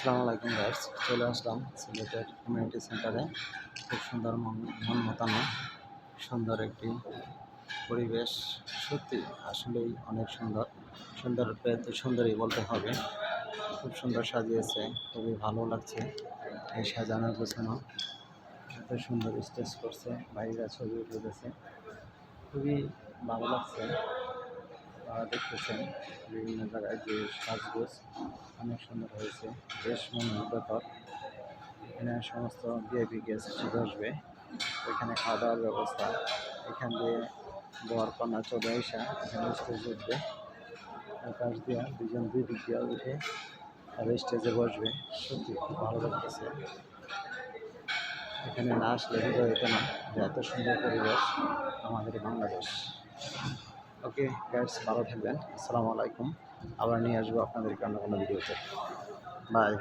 আসসালামু আলাইকুম গাইস, চলে আসলাম সিলেটের কমিউনিটি সেন্টারে। খুব সুন্দর মন মাতানো সুন্দর একটি পরিবেশ। সত্যি আসলেই অনেক সুন্দর, সুন্দরই বলতে হবে। খুব সুন্দর সাজিয়েছে, খুবই ভালো লাগছে এই সাজানো গোছানো। এত সুন্দর স্টেজ করছে, বাইরেরা ছবি তুলেছে, খুবই ভালো লাগছে। দেখতেছেন বিভিন্ন জায়গায় যে সাজগোজ অনেক সুন্দর হয়েছে, বেশ মনোমুগ্ধকর। এখানে সমস্ত ভিআইপি গেস্ট বসবে, এখানে খাওয়া দাওয়ার ব্যবস্থা। এখান দিয়ে বর কন্যা চলে আসা এখানে স্টেজ উঠবে, পাশ দিয়ে দুজন দুই দিক দিয়ে উঠে আর স্টেজে বসবে। সত্যি খুব ভালো লাগতেছে। এখানে না আসলে বোঝা যেত না যে এত সুন্দর পরিবেশ আমাদের বাংলাদেশ। ওকে গাইস, ভালো থাকবেন। আসসালামু আলাইকুম। আবার নিয়ে আসবো আপনাদেরকে অন্য কোনো ভিডিওতে। বাই।